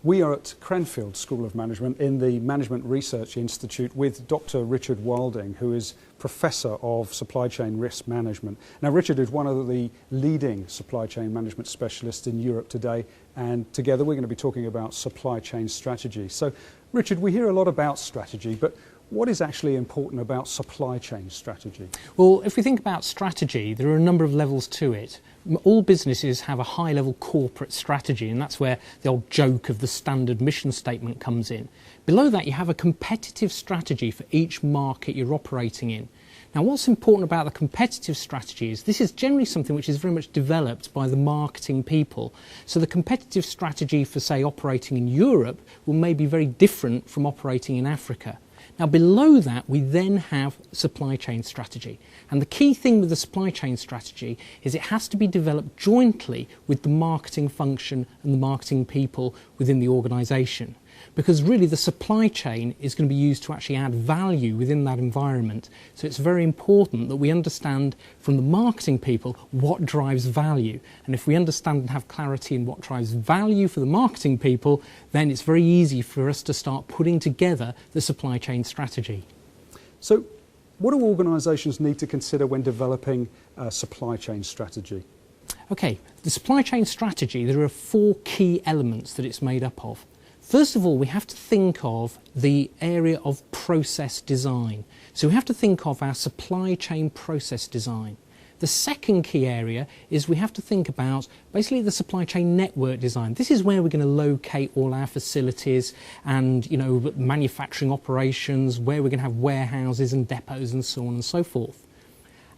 We are at Cranfield School of Management in the Management Research Institute with Dr. Richard Wilding, who is Professor of Supply Chain Risk Management. Now, Richard is one of the leading supply chain management specialists in Europe today, and together we're going to be talking about supply chain strategy. So, Richard, we hear a lot about strategy, but what is actually important about supply chain strategy? Well, if we think about strategy, there are a number of levels to it. All businesses have a high-level corporate strategy, and that's where the old joke of the standard mission statement comes in. Below that, you have a competitive strategy for each market you're operating in. Now, what's important about the competitive strategy is this is generally something which is very much developed by the marketing people. So the competitive strategy for, say, operating in Europe will maybe be very different from operating in Africa. Now, below that, we then have supply chain strategy. And the key thing with the supply chain strategy is it has to be developed jointly with the marketing function and the marketing people within the organisation. Because really the supply chain is going to be used to actually add value within that environment. So it's very important that we understand from the marketing people what drives value. And if we understand and have clarity in what drives value for the marketing people, then it's very easy for us to start putting together the supply chain strategy. So what do organisations need to consider when developing a supply chain strategy? Okay, the supply chain strategy, there are 4 key elements that it's made up of. First of all, we have to think of the area of process design. So we have to think of our supply chain process design. The second key area is we have to think about basically the supply chain network design. This is where we're going to locate all our facilities and, manufacturing operations, where we're going to have warehouses and depots and so on and so forth.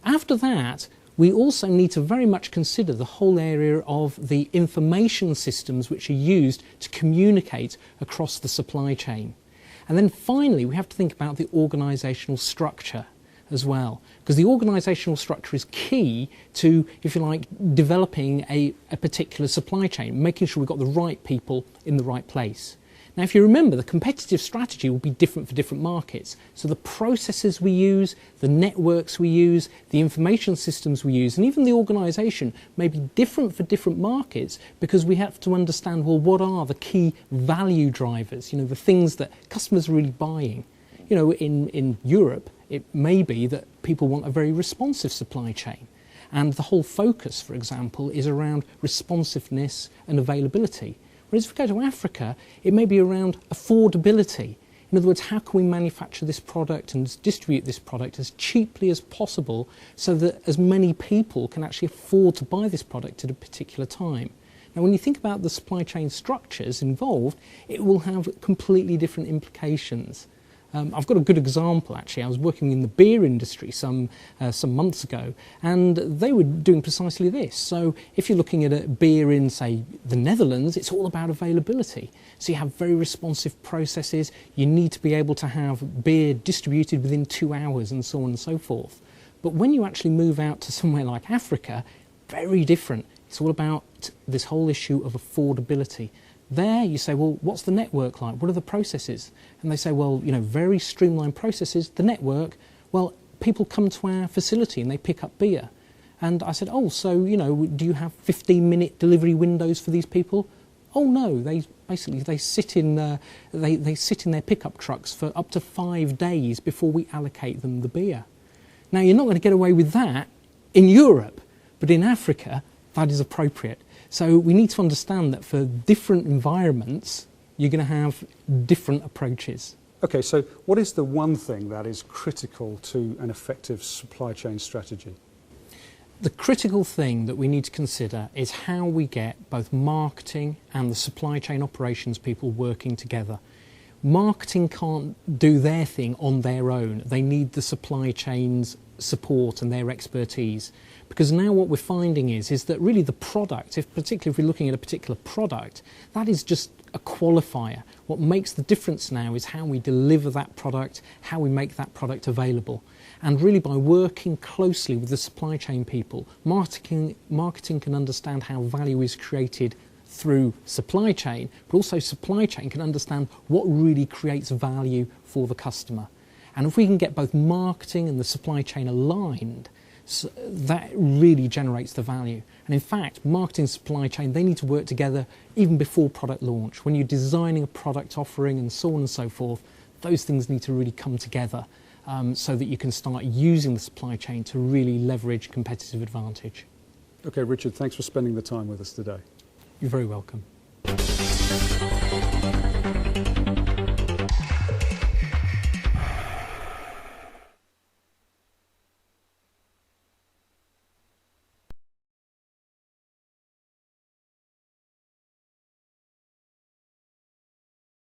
After that, we also need to very much consider the whole area of the information systems which are used to communicate across the supply chain. And then finally, we have to think about the organisational structure as well, because the organisational structure is key to, if you like, developing a particular supply chain, making sure we've got the right people in the right place. Now, if you remember, the competitive strategy will be different for different markets. So the processes we use, the networks we use, the information systems we use, and even the organisation may be different for different markets because we have to understand, well, what are the key value drivers, the things that customers are really buying. In Europe, it may be that people want a very responsive supply chain. And the whole focus, for example, is around responsiveness and availability. Whereas if we go to Africa, it may be around affordability. In other words, how can we manufacture this product and distribute this product as cheaply as possible so that as many people can actually afford to buy this product at a particular time? Now, when you think about the supply chain structures involved, it will have completely different implications. I've got a good example, actually. I was working in the beer industry some months ago, and they were doing precisely this. So if you're looking at a beer in, say, the Netherlands, it's all about availability. So you have very responsive processes. You need to be able to have beer distributed within 2 hours and so on and so forth. But when you actually move out to somewhere like Africa, very different. It's all about this whole issue of affordability. There you say, well, what's the network like? What are the processes? And they say, well, very streamlined processes. The network, well, people come to our facility and they pick up beer. And I said, oh, so, do you have 15-minute delivery windows for these people? Oh, no, they sit in their pickup trucks for up to 5 days before we allocate them the beer. Now, you're not going to get away with that in Europe, but in Africa, that is appropriate. So we need to understand that for different environments, you're going to have different approaches. Okay, so what is the one thing that is critical to an effective supply chain strategy? The critical thing that we need to consider is how we get both marketing and the supply chain operations people working together. Marketing can't do their thing on their own. They need the supply chain's support and their expertise. Because now what we're finding is that really the product, particularly if we're looking at a particular product, that is just a qualifier. What makes the difference now is how we deliver that product, how we make that product available. And really by working closely with the supply chain people, marketing can understand how value is created through supply chain, but also supply chain can understand what really creates value for the customer. And if we can get both marketing and the supply chain aligned, So that really generates the value. And in fact, marketing and supply chain, they need to work together even before product launch. When you're designing a product offering and so on and so forth, those things need to really come together so that you can start using the supply chain to really leverage competitive advantage. Okay, Richard, thanks for spending the time with us today. You're very welcome.